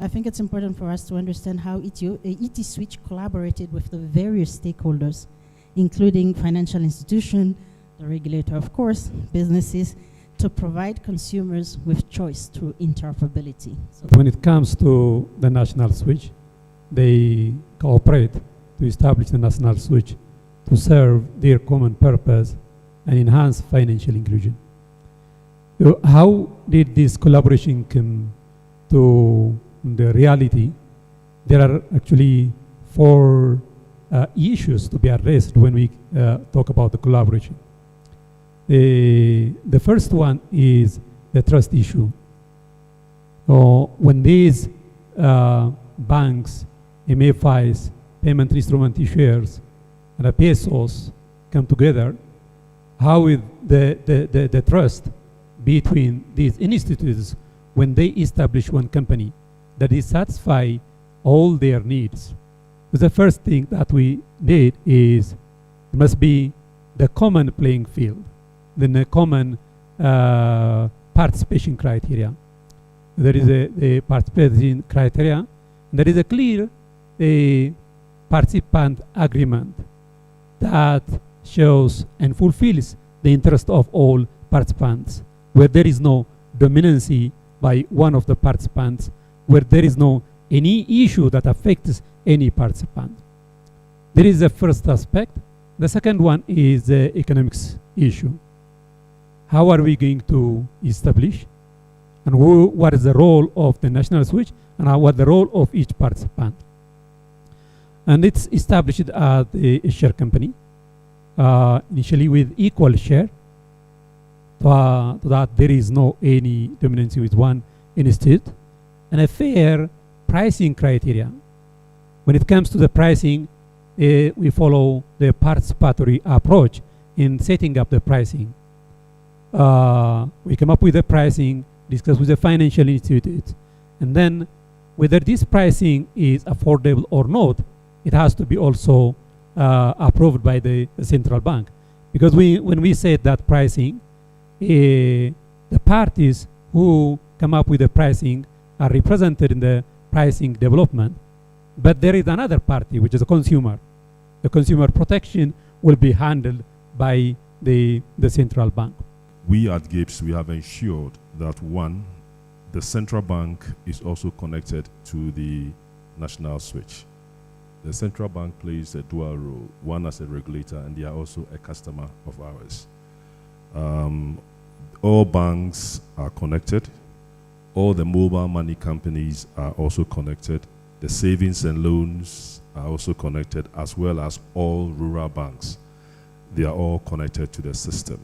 I think it's important for us to understand how ET Switch collaborated with the various stakeholders, including financial institutions, the regulator, of course, businesses, to provide consumers with choice through interoperability. So when it comes to the national switch, they cooperate to establish the national switch to serve their common purpose and enhance financial inclusion. So how did this collaboration come to the reality? There are actually four issues to be addressed when we talk about the collaboration. The first one is the trust issue. When these banks, MFIs, payment instrument issuers, and the pesos come together, how is the trust between these institutes when they establish one company that is satisfy all their needs? So the first thing that we need is there must be the common playing field, then a common participation criteria. There is a participation criteria, and there is a clear participant agreement that shows and fulfills the interest of all participants, where there is no dominancy by one of the participants, where there is no any issue that affects any participant. There is the first aspect. The second one is the economics issue. How are we going to establish and what is the role of the national switch and what the role of each participant? And it's established as a share company, initially with equal share, so that there is no any dominancy with one institute, and a fair pricing criteria. When it comes to the pricing, we follow the participatory approach in setting up the pricing. We come up with the pricing, discuss with the financial institute, and then whether this pricing is affordable or not, it has to be also approved by the central bank. Because when we say that pricing, the parties who come up with the pricing are represented in the pricing development, but there is another party, which is the consumer. The consumer protection will be handled by the central bank. We at GIPS, we have ensured that one, the central bank is also connected to the national switch. The central bank plays a dual role, one as a regulator, and they are also a customer of ours. All banks are connected. All the mobile money companies are also connected. The savings and loans are also connected, as well as all rural banks. They are all connected to the system.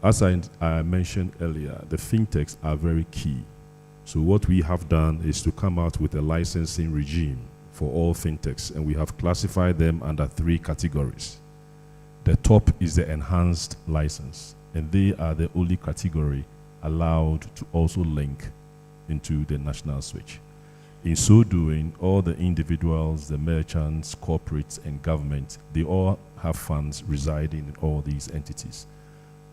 As I mentioned earlier, the fintechs are very key. So what we have done is to come out with a licensing regime for all fintechs, and we have classified them under 3 categories. The top is the enhanced license, and they are the only category allowed to also link into the national switch. In so doing, all the individuals, the merchants, corporates, and government, they all have funds residing in all these entities,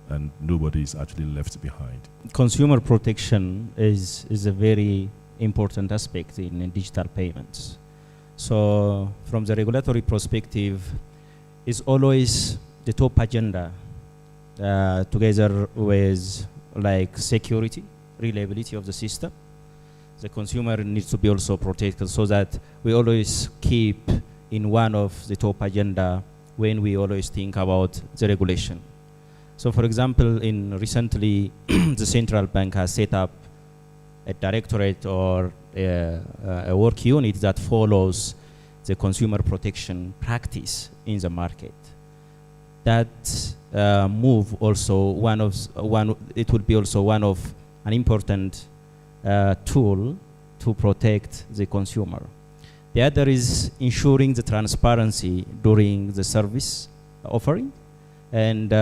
and nobody is actually left behind. Consumer protection is a very important aspect in digital payments. So from the regulatory perspective, it's always the top agenda together with like security, reliability of the system. The consumer needs to be also protected, so that we always keep in one of the top agenda when we always think about the regulation. So for example, recently the central bank has set up a directorate or a work unit that follows the consumer protection practice in the market. That move also it will be also one of an important tool to protect the consumer. The other is ensuring the transparency during the service offering, and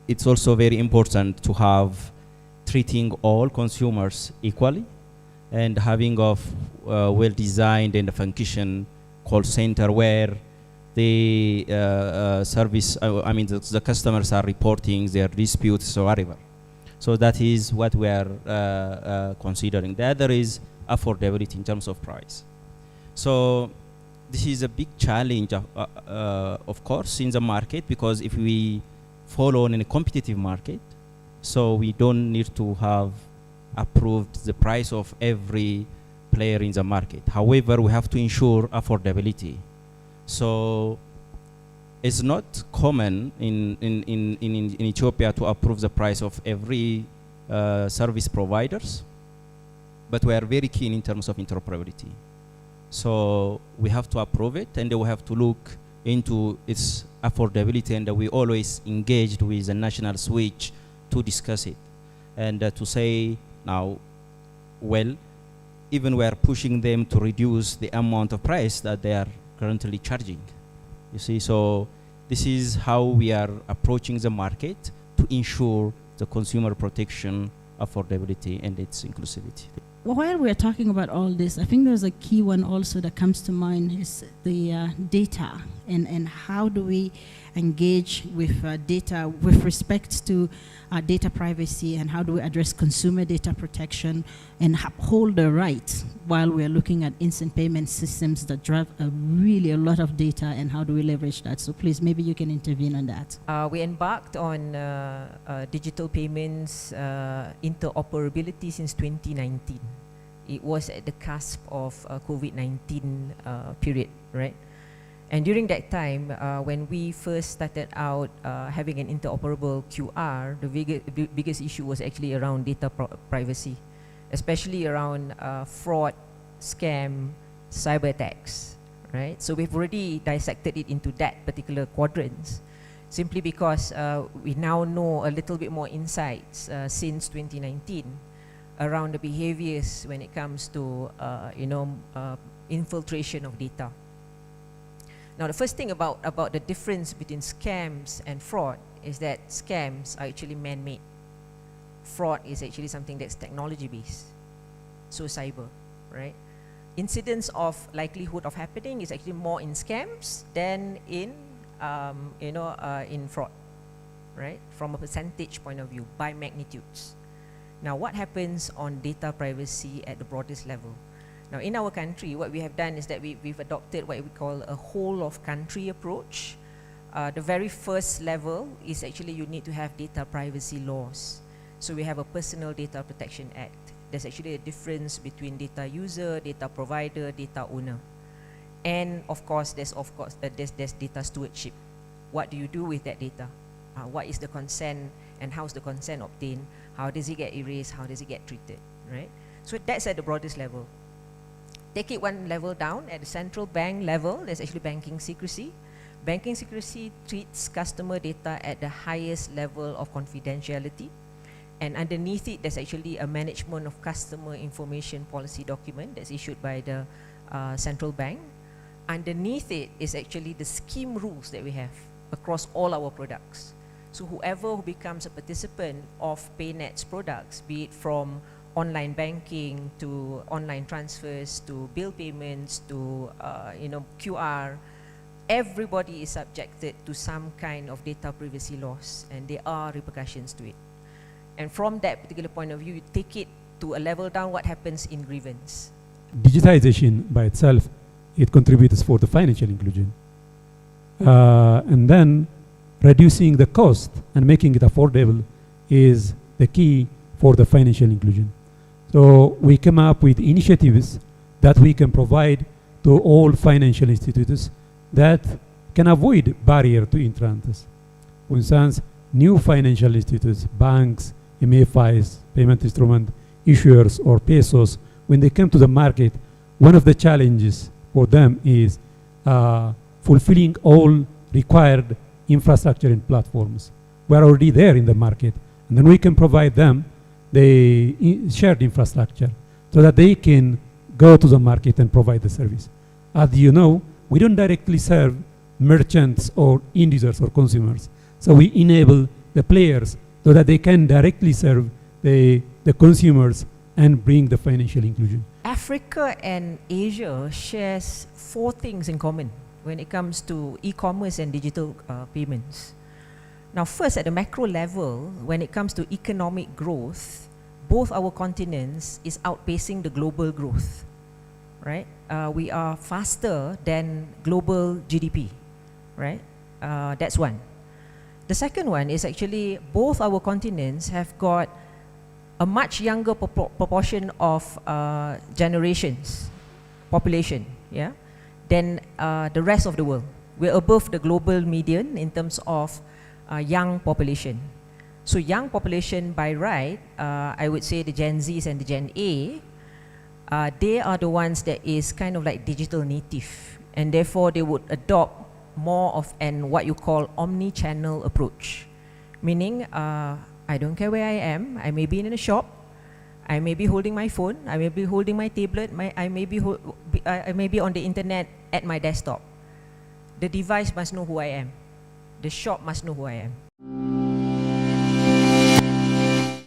it's also very important to have treating all consumers equally and having a well-designed and function call center where the the customers are reporting their disputes or whatever. So that is what we are considering. The other is affordability in terms of price. So this is a big challenge, of course, in the market, because if we follow in a competitive market, so we don't need to have approved the price of every player in the market. However, we have to ensure affordability. So it's not common in Ethiopia to approve the price of every service providers, but we are very keen in terms of interoperability. So we have to approve it, and we have to look into its affordability, and we always engaged with the national switch to discuss it, and to say now, well, even we are pushing them to reduce the amount of price that they are currently charging. You see, so this is how we are approaching the market to ensure the consumer protection, affordability, and its inclusivity. While we're talking about all this, I think there's a key one also that comes to mind is the data, and how do we engage with data with respect to data privacy, and how do we address consumer data protection and uphold the rights while we're looking at instant payment systems that drive really a lot of data, and how do we leverage that? So please, maybe you can intervene on that. We embarked on digital payments interoperability since 2019. It was at the cusp of COVID-19 period, right? And during that time, when we first started out having an interoperable QR, the biggest issue was actually around data privacy, especially around fraud, scam, cyber attacks, right? So we've already dissected it into that particular quadrants, simply because we now know a little bit more insights since 2019 around the behaviors when it comes to infiltration of data. Now, the first thing about the difference between scams and fraud is that scams are actually man-made. Fraud is actually something that's technology-based, so cyber, right? Incidence of likelihood of happening is actually more in scams than in fraud, right? From a percentage point of view, by magnitudes. Now, what happens on data privacy at the broadest level? Now, in our country, what we have done is that we've adopted what we call a whole of country approach. The very first level is actually you need to have data privacy laws. So we have a Personal Data Protection Act. There's actually a difference between data user, data provider, data owner. And of course, there's data stewardship. What do you do with that data? What is the consent, and how's the consent obtained? How does it get erased? How does it get treated, right? So that's at the broadest level. Take it one level down, at the central bank level, there's actually banking secrecy. Banking secrecy treats customer data at the highest level of confidentiality. And underneath it, there's actually a management of customer information policy document that's issued by the central bank. Underneath it is actually the scheme rules that we have across all our products. So whoever who becomes a participant of PayNet's products, be it from online banking to online transfers to bill payments to QR, everybody is subjected to some kind of data privacy laws, and there are repercussions to it. And from that particular point of view, you take it to a level down, what happens in grievance. Digitization by itself, it contributes for the financial inclusion. And then reducing the cost and making it affordable is the key for the financial inclusion. So we come up with initiatives that we can provide to all financial institutions that can avoid barrier to entrance. For instance, new financial institutions, banks, MFIs, payment instrument issuers, or pesos, when they come to the market, one of the challenges for them is fulfilling all required infrastructure and platforms. We are already there in the market, and then we can provide them the shared infrastructure so that they can go to the market and provide the service. As you know, we don't directly serve merchants or end users or consumers. So we enable the players so that they can directly serve the consumers and bring the financial inclusion. Africa and Asia shares 4 things in common when it comes to e-commerce and digital payments. Now, first, at the macro level, when it comes to economic growth, both our continents is outpacing the global growth, right? We are faster than global GDP, right? That's one. The second one is actually both our continents have got a much younger proportion of generations, population, yeah, than the rest of the world. We're above the global median in terms of young population. So young population by right, I would say the Gen Zs and the Gen A, they are the ones that is kind of like digital native, and therefore they would adopt more of an what you call omni-channel approach, meaning I don't care where I am. I may be in a shop, I may be holding my phone, I may be holding my tablet, I may be on the internet at my desktop. The device must know who I am. The shop must know who I am.